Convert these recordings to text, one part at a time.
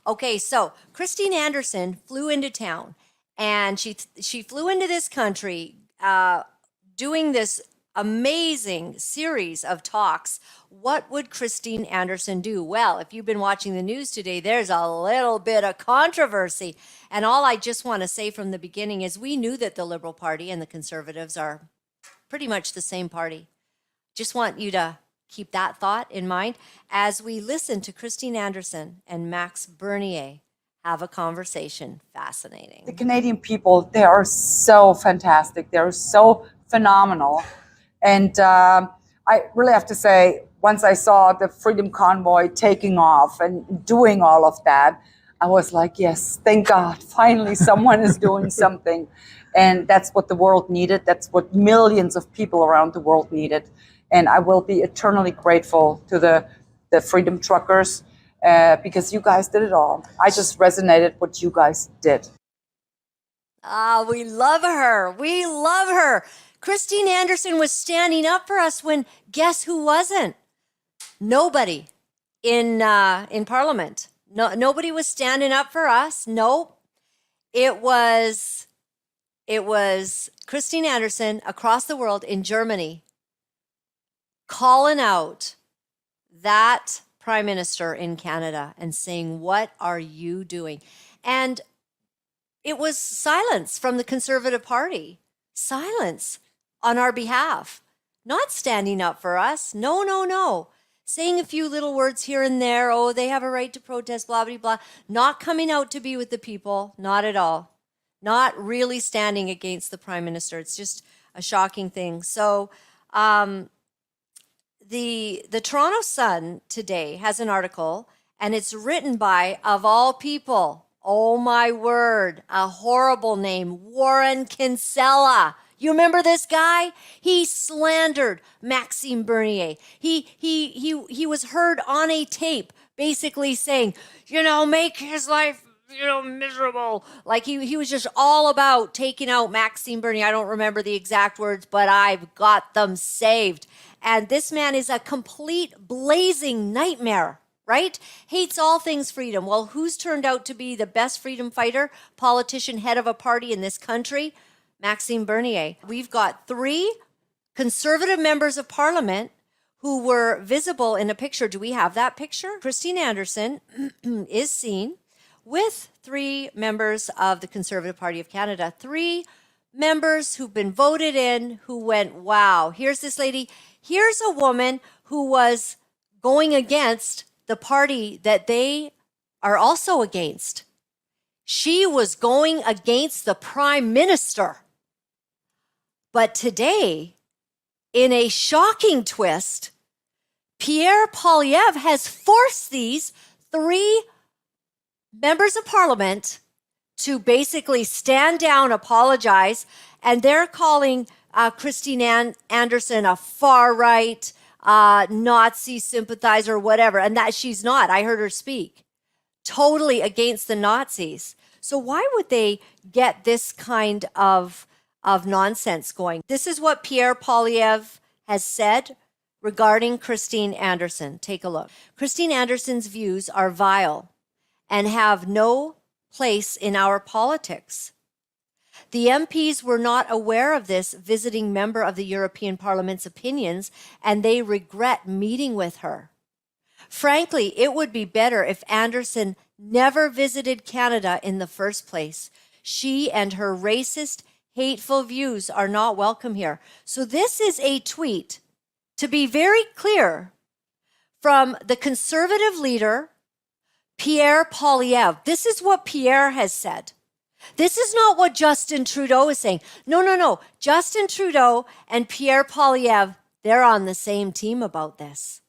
Okay, so Christine Anderson flew into town, and she flew into this country doing this amazing series of talks. What would Christine Anderson do? Well, if you've been watching the news today, there's a little bit of controversy. And all I just want to say from the beginning is we knew that the Liberal Party and the Conservatives are pretty much the same party. Just want you to keep that thought in mind as we listen to Christine Anderson and Maxime Bernier have a conversation. Fascinating. The Canadian people, they are so fantastic. They're so phenomenal. And I really have to say, once I saw the Freedom Convoy taking off and doing all of that, I was like, yes, thank God, finally someone is doing something. And that's what the world needed. That's what millions of people around the world needed. And I will be eternally grateful to the Freedom Truckers because you guys did it all. I just resonated what you guys did. We love her. We love her. Christine Anderson was standing up for us when guess who wasn't? Nobody in Parliament. No, nobody was standing up for us. Nope. It was Christine Anderson across the world in Germany calling out that prime minister in Canada and saying, what are you doing? And it was silence from the Conservative Party. Silence on our behalf. Not standing up for us. No, no, no. Saying a few little words here and there. Oh, they have a right to protest, blah, blah, blah. Not coming out to be with the people. Not at all. Not really standing against the prime minister. It's just a shocking thing. So the Toronto Sun today has an article, and it's written by, of all people, oh my word, a horrible name, Warren Kinsella. You remember this guy? He slandered Maxime Bernier. He was heard on a tape basically saying, make his life, miserable. Like he was just all about taking out Maxime Bernier. I don't remember the exact words, but I've got them saved. And this man is a complete blazing nightmare, right? Hates all things freedom. Well, who's turned out to be the best freedom fighter, politician, head of a party in this country? Maxime Bernier. We've got 3 Conservative members of Parliament who were visible in a picture. Do we have that picture? Christine Anderson is seen with 3 members of the Conservative Party of Canada, 3 members who've been voted in who went, wow, here's this lady. Here's a woman who was going against the party that they are also against. She was going against the prime minister. But today, in a shocking twist, Pierre Poilievre has forced these 3 members of Parliament to basically stand down, apologize, and they're calling Christine Anderson a far-right Nazi sympathizer, whatever, and that she's not. I heard her speak. Totally against the Nazis. So why would they get this kind of nonsense going? This is what Pierre Poilievre has said regarding Christine Anderson. Take a look. Christine Anderson's views are vile and have no place in our politics. The MPs were not aware of this visiting member of the European Parliament's opinions, and they regret meeting with her. Frankly, it would be better if Anderson never visited Canada in the first place. She and her racist, hateful views are not welcome here. So this is a tweet, to be very clear, from the Conservative leader, Pierre Poilievre. This is what Pierre has said. This is not what Justin Trudeau is saying. No, no, no. Justin Trudeau and Pierre Poilievre, they're on the same team about this.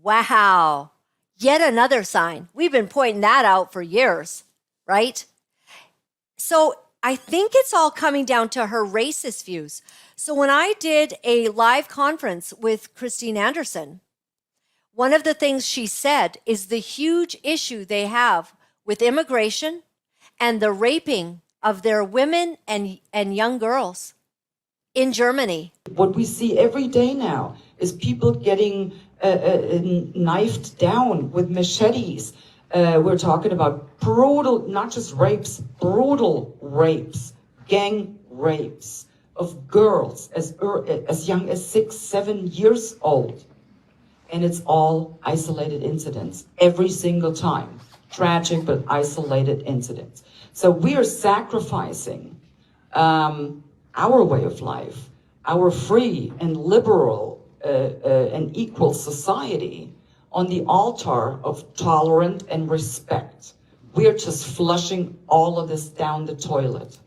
Wow. Yet another sign. We've been pointing that out for years, right? So I think it's all coming down to her racist views. So when I did a live conference with Christine Anderson, one of the things she said is the huge issue they have with immigration and the raping of their women and young girls in Germany. What we see every day now is people getting knifed down with machetes, We're talking about brutal, not just rapes, brutal rapes, gang rapes of girls as young as 6, 7 years old. And it's all isolated incidents every single time. Tragic, but isolated incidents. So we are sacrificing our way of life, our free and liberal and equal society on the altar of tolerance and respect. We are just flushing all of this down the toilet.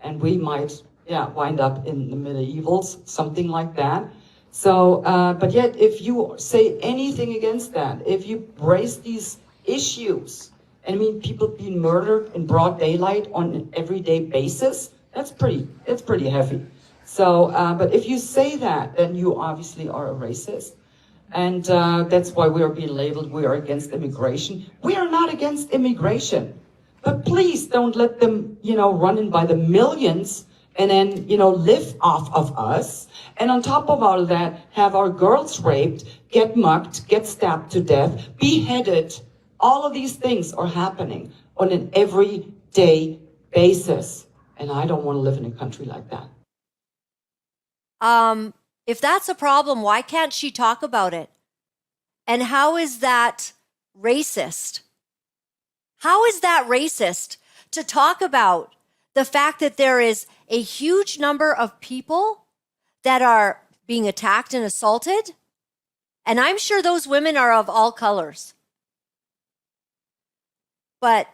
And we might, wind up in the medievals, something like that. So, but yet, if you say anything against that, if you raise these issues, and I mean, people being murdered in broad daylight on an everyday basis, that's pretty heavy. So, but if you say that, then you obviously are a racist. And that's why we are being labeled, we are against immigration. We are not against immigration. But please don't let them, run in by the millions and then, live off of us. And on top of all of that, have our girls raped, get mugged, get stabbed to death, beheaded. All of these things are happening on an everyday basis. And I don't want to live in a country like that. If that's a problem, why can't she talk about it? And how is that racist? How is that racist to talk about the fact that there is a huge number of people that are being attacked and assaulted? And I'm sure those women are of all colors. But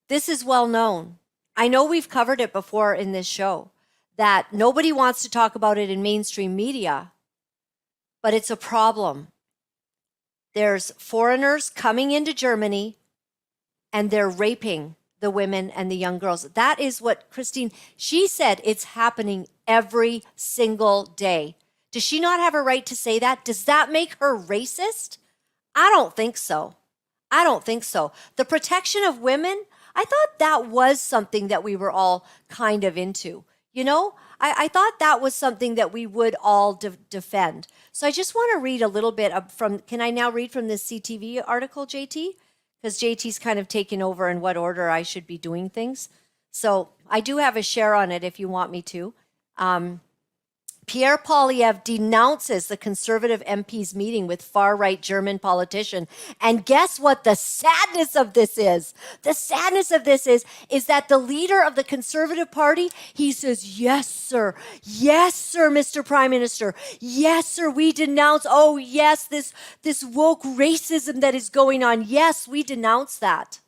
this is well known. I know we've covered it before in this show, that nobody wants to talk about it in mainstream media, but it's a problem. There's foreigners coming into Germany and they're raping the women and the young girls. That is what Christine, she said it's happening every single day. Does she not have a right to say that? Does that make her racist? I don't think so. I don't think so. The protection of women, I thought that was something that we were all kind of into. I thought that was something that we would all defend. So I just want to read a little bit can I now read from this CTV article, JT? Because JT's kind of taken over in what order I should be doing things. So I do have a share on it if you want me to. Pierre Poilievre denounces the Conservative MP's meeting with far-right German politician. And guess what the sadness of this is? The sadness of this is that the leader of the Conservative Party, he says, yes, sir, Mr. Prime Minister. Yes, sir, we denounce, oh, yes, this woke racism that is going on. Yes, we denounce that.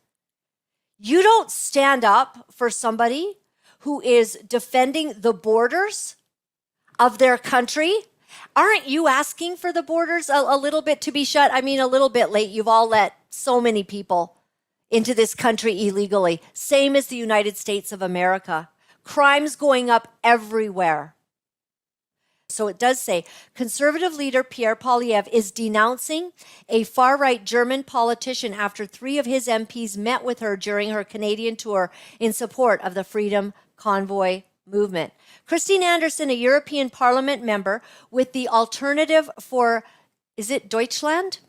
You don't stand up for somebody who is defending the borders of their country. Aren't you asking for the borders a little bit to be shut? I mean, a little bit late. You've all let so many people into this country illegally. Same as the United States of America. Crimes going up everywhere. So it does say, Conservative leader Pierre Poilievre is denouncing a far-right German politician after 3 of his MPs met with her during her Canadian tour in support of the Freedom Convoy movement. Christine Anderson, a European Parliament member with the Alternative for, is it Deutschland?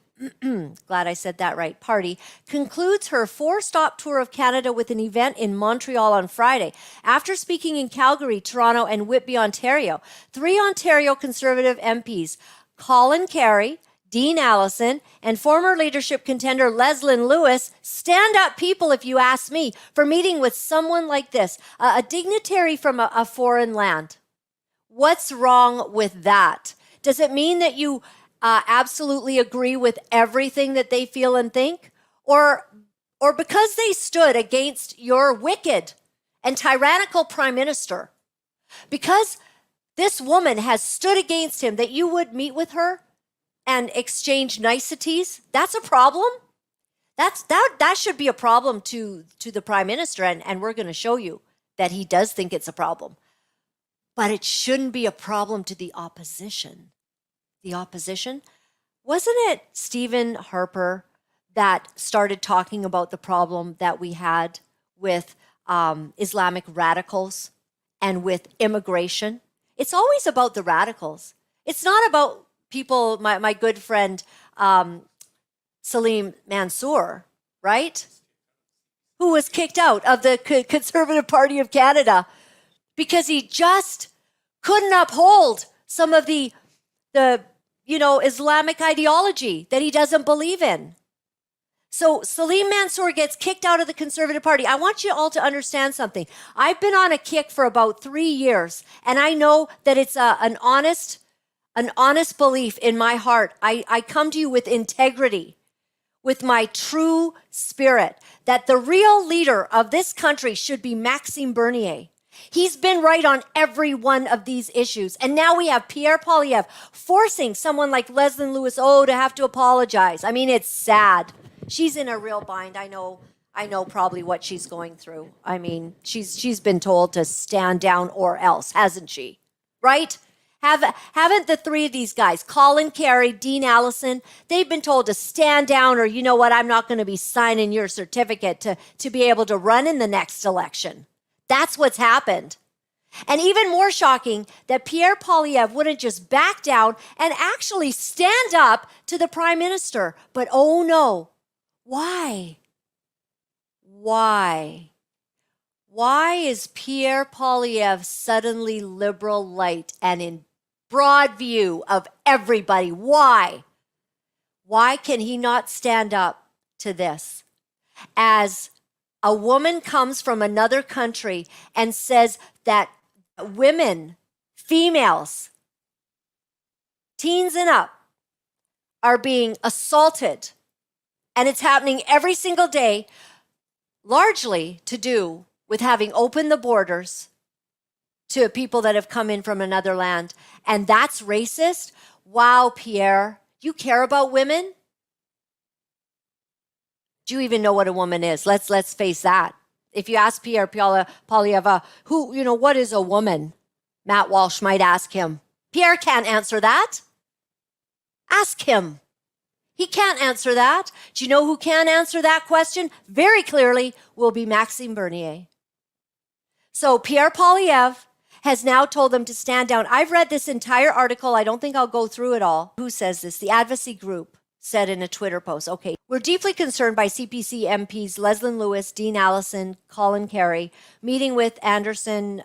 Glad I said that right, party, concludes her 4-stop tour of Canada with an event in Montreal on Friday. After speaking in Calgary, Toronto, and Whitby, Ontario, 3 Ontario Conservative MPs, Colin Carey, Dean Allison, and former leadership contender Leslyn Lewis, stand up people, if you ask me, for meeting with someone like this, a dignitary from a foreign land. What's wrong with that? Does it mean that you absolutely agree with everything that they feel and think? Or because they stood against your wicked and tyrannical prime minister, because this woman has stood against him, that you would meet with her and exchange niceties? That's a problem. That should be a problem to the prime minister, and we're going to show you that he does think it's a problem. But it shouldn't be a problem to the opposition. The opposition? Wasn't it Stephen Harper that started talking about the problem that we had with Islamic radicals and with immigration? It's always about the radicals. It's not about people, my good friend Salim Mansour, right? Who was kicked out of the Conservative Party of Canada because he just couldn't uphold some of the Islamic ideology that he doesn't believe in. So Salim Mansour gets kicked out of the Conservative Party. I want you all to understand something. I've been on a kick for about 3 years, and I know that it's an honest belief in my heart. I come to you with integrity, with my true spirit, that the real leader of this country should be Maxime Bernier. He's been right on every one of these issues. And now we have Pierre Poilievre forcing someone like Laura-Lynn to have to apologize. I mean, it's sad. She's in a real bind. I know probably what she's going through. I mean, she's been told to stand down or else, hasn't she? Right? Haven't the three of these guys, Colin Carey, Dean Allison, they've been told to stand down or, you know what, I'm not going to be signing your certificate to be able to run in the next election. That's what's happened. And even more shocking that Pierre Poilievre wouldn't just back down and actually stand up to the Prime Minister. But oh no, why? Why is Pierre Poilievre suddenly liberal light and in broad view of everybody? Why? Why can he not stand up to this? As a woman comes from another country and says that women, females, teens and up, are being assaulted, and it's happening every single day, largely to do with having opened the borders to people that have come in from another land. And that's racist? Wow, Pierre, you care about women? Do you even know what a woman is? Let's face that. If you ask Pierre Poilievre, what is a woman? Matt Walsh might ask him. Pierre can't answer that. Ask him. He can't answer that. Do you know who can answer that question? Very clearly will be Maxime Bernier. So Pierre Poilievre has now told them to stand down. I've read this entire article. I don't think I'll go through it all. Who says this? The advocacy group said in a Twitter post, okay, we're deeply concerned by CPC MPs Laura-Lynn, Dean Allison, Colin Carey, meeting with Anderson,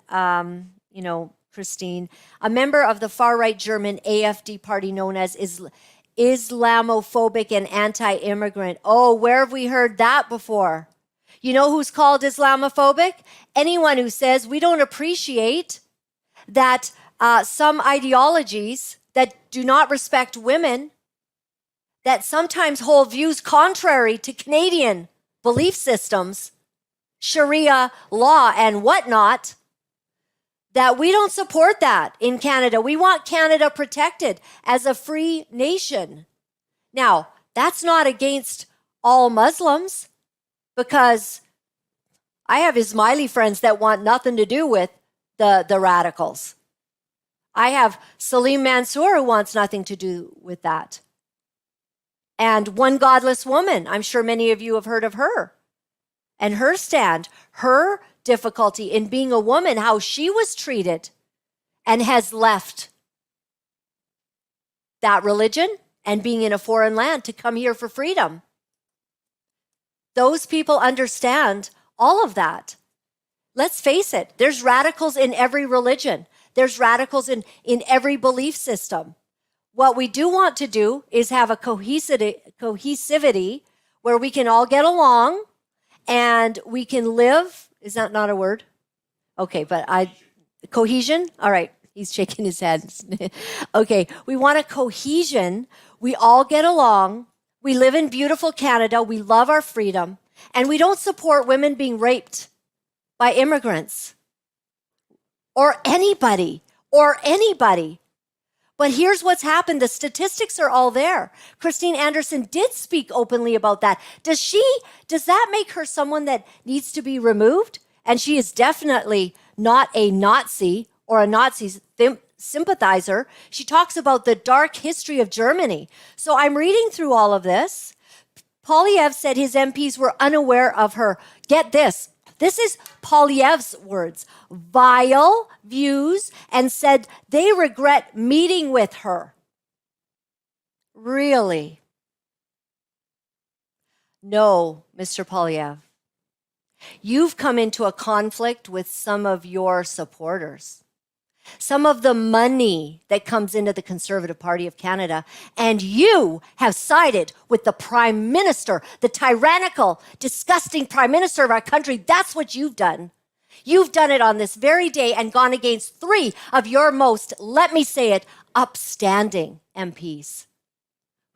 Christine, a member of the far-right German AfD party known as Islamophobic and anti-immigrant. Oh, where have we heard that before? You know who's called Islamophobic? Anyone who says we don't appreciate that some ideologies that do not respect women, that sometimes hold views contrary to Canadian belief systems, Sharia law and whatnot, that we don't support that in Canada. We want Canada protected as a free nation. Now, that's not against all Muslims, because I have Ismaili friends that want nothing to do with the radicals. I have Salim Mansour who wants nothing to do with that. And One Godless Woman, I'm sure many of you have heard of her. And her stand, her difficulty in being a woman, how she was treated, and has left that religion and being in a foreign land to come here for freedom. Those people understand all of that. Let's face it, there's radicals in every religion. There's radicals in every belief system. What we do want to do is have a cohesivity where we can all get along and we can live. Is that not a word? Okay, but cohesion? All right, he's shaking his head. Okay, we want a cohesion. We all get along. We live in beautiful Canada. We love our freedom. And we don't support women being raped by immigrants or anybody. But here's what's happened. The statistics are all there. Christine Anderson did speak openly about that. Does that make her someone that needs to be removed? And she is definitely not a Nazi or a Nazi sympathizer. She talks about the dark history of Germany. So I'm reading through all of this. Poilievre said his MPs were unaware of her. Get this. This is Poilievre's words. Vile views, and said they regret meeting with her. Really? No, Mr. Poilievre. You've come into a conflict with some of your supporters, some of the money that comes into the Conservative Party of Canada, and you have sided with the Prime Minister, the tyrannical, disgusting Prime Minister of our country. That's what you've done. You've done it on this very day and gone against 3 of your most, let me say it, upstanding MPs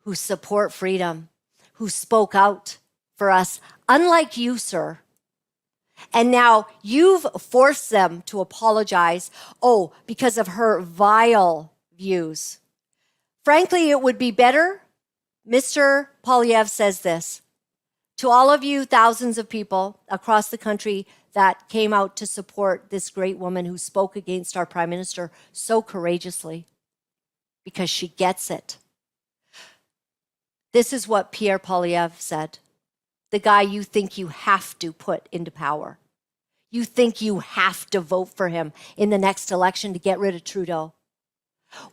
who support freedom, who spoke out for us, unlike you, sir. And now you've forced them to apologize, because of her vile views. Frankly, it would be better, Mr. Poilievre says this, to all of you thousands of people across the country that came out to support this great woman who spoke against our Prime Minister so courageously, because she gets it. This is what Pierre Poilievre said, the guy you think you have to put into power. You think you have to vote for him in the next election to get rid of Trudeau.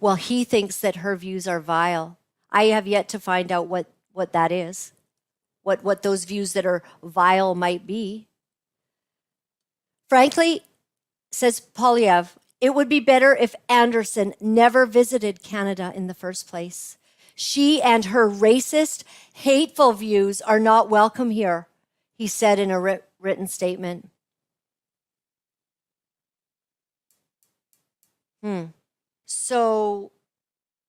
Well, he thinks that her views are vile. I have yet to find out what that is, what those views that are vile might be. Frankly, says Poilievre, it would be better if Anderson never visited Canada in the first place. She and her racist, hateful views are not welcome here, he said in a written statement. So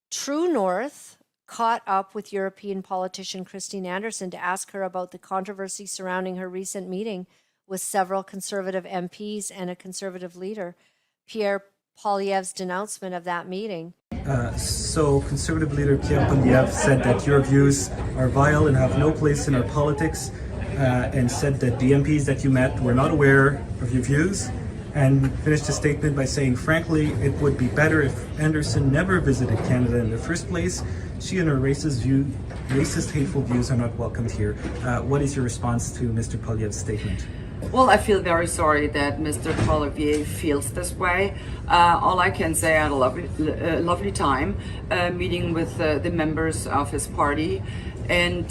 True North caught up with European politician Christine Anderson to ask her about the controversy surrounding her recent meeting with several Conservative MPs and a Conservative leader. Pierre Poilievre's denouncement of that meeting. So Conservative leader Pierre Poilievre said that your views are vile and have no place in our politics, and said that the MPs that you met were not aware of your views, and finished a statement by saying, frankly, it would be better if Anderson never visited Canada in the first place. She and her racist, hateful views are not welcomed here. What is your response to Mr. Poilievre's statement? Well, I feel very sorry that Mr. Poilievre feels this way. All I can say, I had a lovely time meeting with the members of his party, and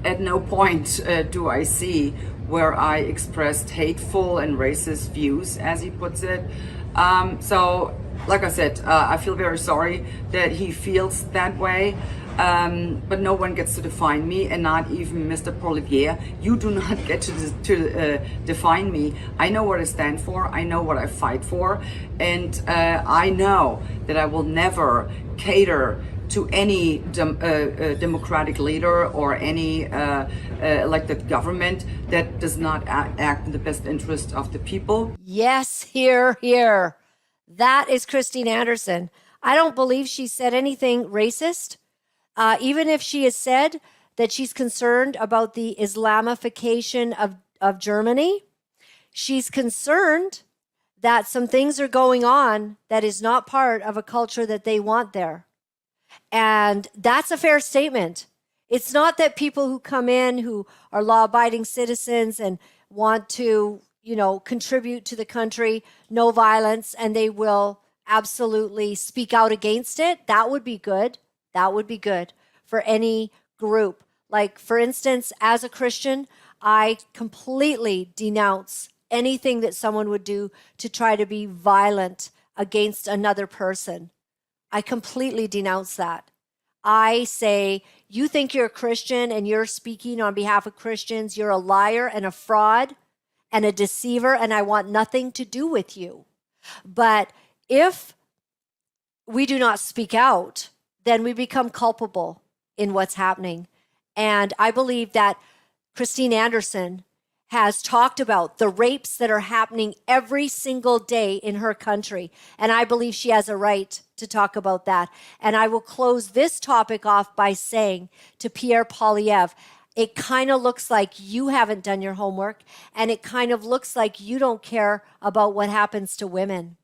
at no point do I see where I expressed hateful and racist views, as he puts it. So, like I said, I feel very sorry that he feels that way. But no one gets to define me, and not even Mr. Poilievre. You do not get to define me. I know what I stand for. I know what I fight for. And I know that I will never cater to any democratic leader or any elected government that does not act in the best interest of the people. Yes, here. That is Christine Anderson. I don't believe she said anything racist. Even if she has said that she's concerned about the Islamification of Germany, she's concerned that some things are going on that is not part of a culture that they want there. And that's a fair statement. It's not that people who come in who are law-abiding citizens and want to, contribute to the country, no violence, and they will absolutely speak out against it. That would be good. That would be good for any group. Like, for instance, as a Christian, I completely denounce anything that someone would do to try to be violent against another person. I completely denounce that. I say, you think you're a Christian and you're speaking on behalf of Christians, you're a liar and a fraud and a deceiver, and I want nothing to do with you. But if we do not speak out, then we become culpable in what's happening. And I believe that Christine Anderson has talked about the rapes that are happening every single day in her country. And I believe she has a right to talk about that. And I will close this topic off by saying to Pierre Poilievre, it kind of looks like you haven't done your homework, and it kind of looks like you don't care about what happens to women.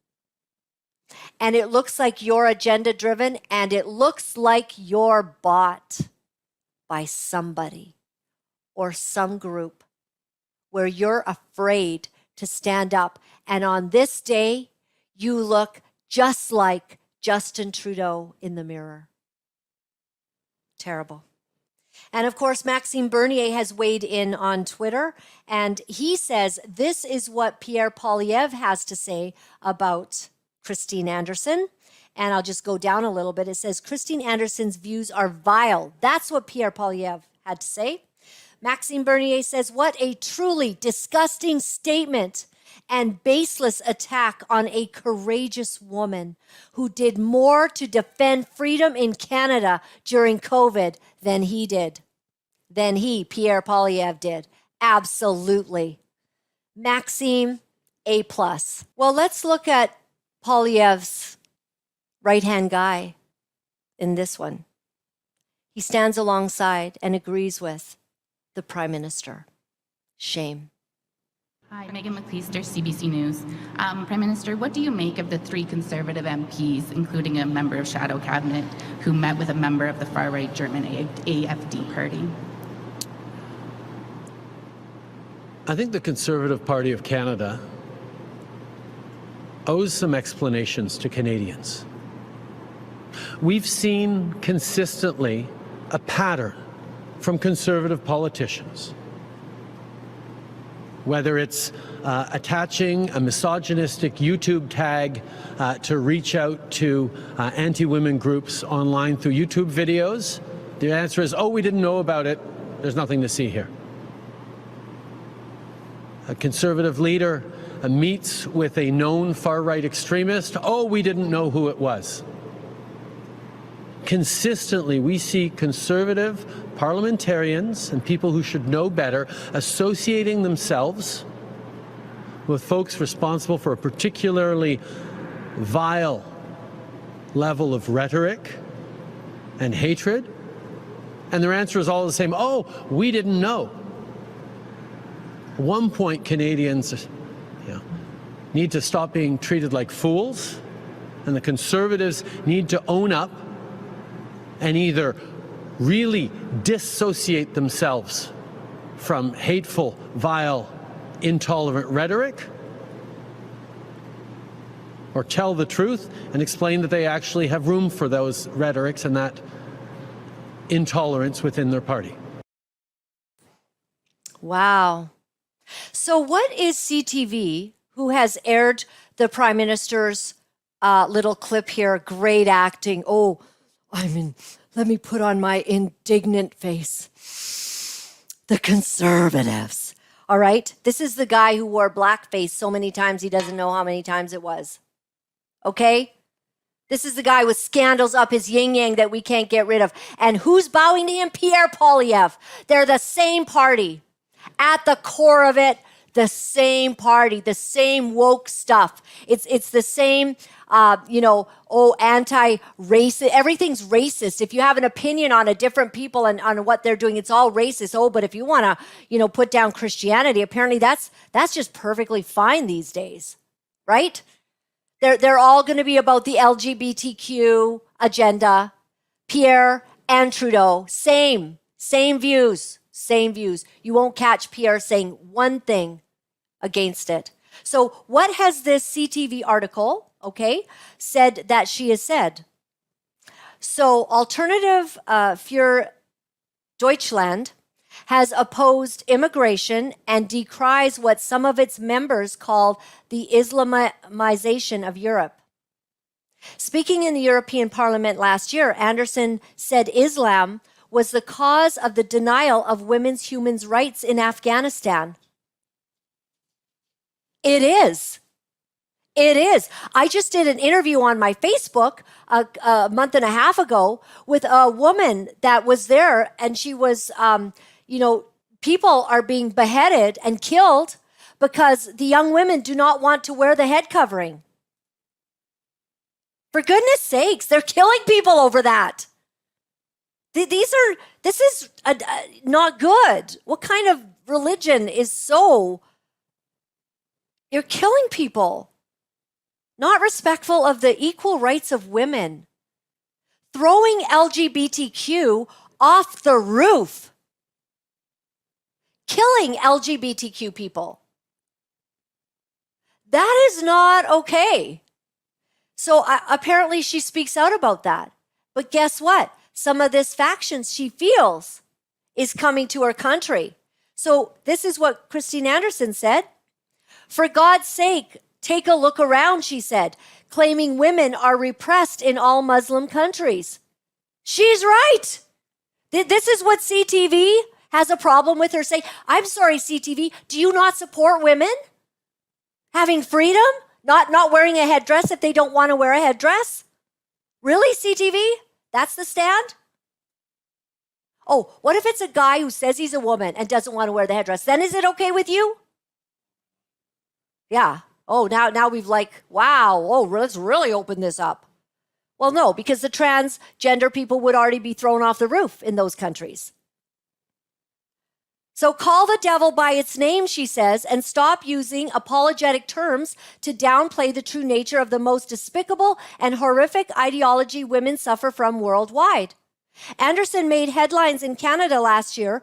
And it looks like you're agenda driven, and it looks like you're bought by somebody or some group where you're afraid to stand up. And on this day, you look just like Justin Trudeau in the mirror. Terrible. And of course, Maxime Bernier has weighed in on Twitter, and he says this is what Pierre Poilievre has to say about Christine Anderson. And I'll just go down a little bit. It says Christine Anderson's views are vile. That's what Pierre Poilievre had to say. Maxime Bernier says, what a truly disgusting statement and baseless attack on a courageous woman who did more to defend freedom in Canada during COVID than he did, Pierre Poilievre, did. Absolutely. Maxime, A+. Well, let's look at Poilievre's right-hand guy in this one. He stands alongside and agrees with the Prime Minister. Shame. Hi, Megan McLeister, CBC News. Prime Minister, what do you make of the 3 Conservative MPs, including a member of Shadow Cabinet, who met with a member of the far-right German AfD party? I think the Conservative Party of Canada owes some explanations to Canadians. We've seen consistently a pattern from Conservative politicians, whether it's attaching a misogynistic YouTube tag to reach out to anti-women groups online through YouTube videos. The answer is, oh, we didn't know about it. There's nothing to see here. A Conservative leader meets with a known far-right extremist. Oh, we didn't know who it was. Consistently, we see Conservative parliamentarians and people who should know better associating themselves with folks responsible for a particularly vile level of rhetoric and hatred. And their answer is all the same. Oh, we didn't know. At one point, Canadians need to stop being treated like fools, and the Conservatives need to own up and either really dissociate themselves from hateful, vile, intolerant rhetoric, or tell the truth and explain that they actually have room for those rhetorics and that intolerance within their party. Wow. So what is CTV, who has aired the Prime Minister's little clip here, great acting, oh, I mean, let me put on my indignant face. The Conservatives. All right? This is the guy who wore blackface so many times he doesn't know how many times it was. Okay? This is the guy with scandals up his yin-yang that we can't get rid of. And who's bowing to him? Pierre Poilievre. They're the same party. At the core of it, the same party, the same woke stuff. It's the same, anti-racist. Everything's racist. If you have an opinion on a different people and on what they're doing, it's all racist. Oh, but if you want to, put down Christianity, apparently that's just perfectly fine these days, right? They're all going to be about the LGBTQ agenda. Pierre and Trudeau, same views. Same views. You won't catch Pierre saying one thing against it. So what has this CTV article, said that she has said? So Alternative für Deutschland has opposed immigration and decries what some of its members call the Islamization of Europe. Speaking in the European Parliament last year, Anderson said Islam was the cause of the denial of women's human rights in Afghanistan. It is. It is. I just did an interview on my Facebook a month and a half ago with a woman that was there, and she was, people are being beheaded and killed because the young women do not want to wear the head covering. For goodness sakes, they're killing people over that. This is not good. What kind of religion is so? You're killing people. Not respectful of the equal rights of women. Throwing LGBTQ off the roof. Killing LGBTQ people. That is not okay. So apparently she speaks out about that. But guess what? Some of this factions she feels is coming to our country. So this is what Christine Anderson said. For God's sake, take a look around, she said, claiming women are repressed in all Muslim countries. She's right. This is what CTV has a problem with her saying. I'm sorry, CTV, do you not support women having freedom? Not wearing a headdress if they don't want to wear a headdress? Really, CTV? That's the stand? Oh, what if it's a guy who says he's a woman and doesn't want to wear the headdress? Then is it okay with you? Yeah. Oh, now we've wow. Oh, let's really open this up. Well, no, because the transgender people would already be thrown off the roof in those countries. So call the devil by its name, she says, and stop using apologetic terms to downplay the true nature of the most despicable and horrific ideology women suffer from worldwide. Anderson made headlines in Canada last year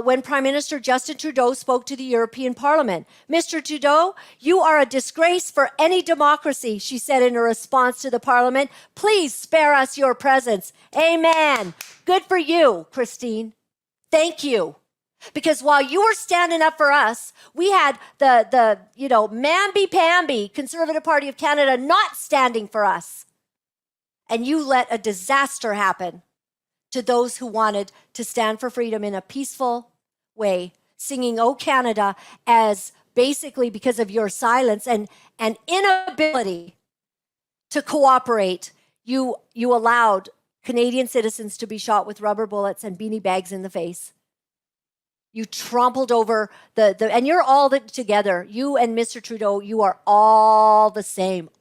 when Prime Minister Justin Trudeau spoke to the European Parliament. Mr. Trudeau, you are a disgrace for any democracy, she said in a response to the Parliament. Please spare us your presence. Amen. Good for you, Christine. Thank you. Because while you were standing up for us, we had the mamby-pamby Conservative Party of Canada not standing for us. And you let a disaster happen to those who wanted to stand for freedom in a peaceful way, singing "Oh Canada" as basically because of your silence and inability to cooperate, you allowed Canadian citizens to be shot with rubber bullets and beanie bags in the face. You trampled over and you're all together. You and Mr. Trudeau, you are all the same.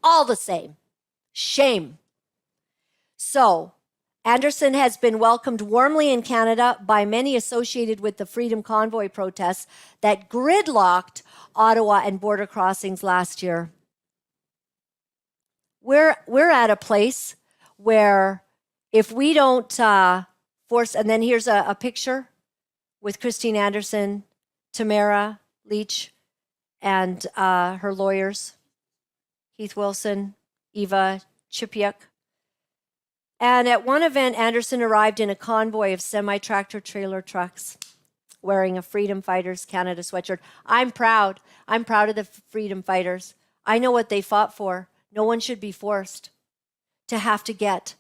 Shame. So, Anderson has been welcomed warmly in Canada by many associated with the Freedom Convoy protests that gridlocked Ottawa and border crossings last year. We're at a place where if we don't force, and then here's a picture with Christine Anderson, Tamara Leach, and her lawyers, Keith Wilson, Eva Chipiuk. And at one event, Anderson arrived in a convoy of semi-tractor trailer trucks wearing a Freedom Fighters Canada sweatshirt. I'm proud. I'm proud of the Freedom Fighters. I know what they fought for. No one should be forced to have to get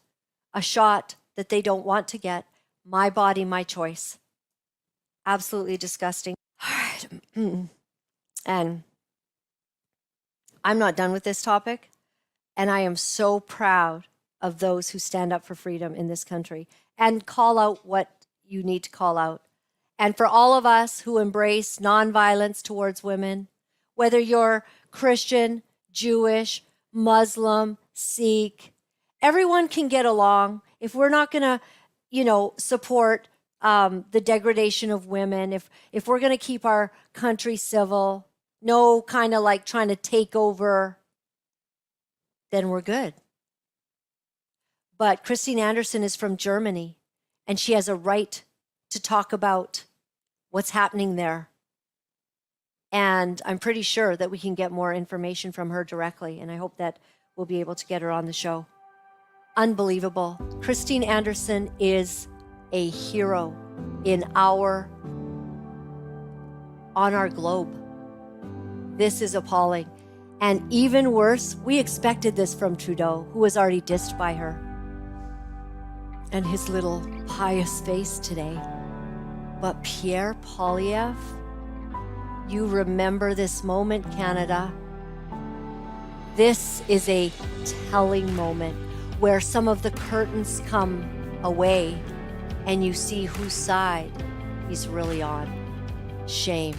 a shot that they don't want to get. My body, my choice. Absolutely disgusting. All right. And I'm not done with this topic. And I am so proud of those who stand up for freedom in this country and call out what you need to call out. And for all of us who embrace nonviolence towards women, whether you're Christian, Jewish, Muslim, Sikh, everyone can get along. If we're not going to, support the degradation of women, if we're going to keep our country civil, no kind of like trying to take over, then we're good. But Christine Anderson is from Germany, and she has a right to talk about what's happening there. And I'm pretty sure that we can get more information from her directly, and I hope that we'll be able to get her on the show. Unbelievable. Christine Anderson is a hero on our globe. This is appalling. And even worse, we expected this from Trudeau, who was already dissed by her. And his little pious face today. But Pierre Poilievre, you remember this moment, Canada. This is a telling moment where some of the curtains come away and you see whose side he's really on. Shame.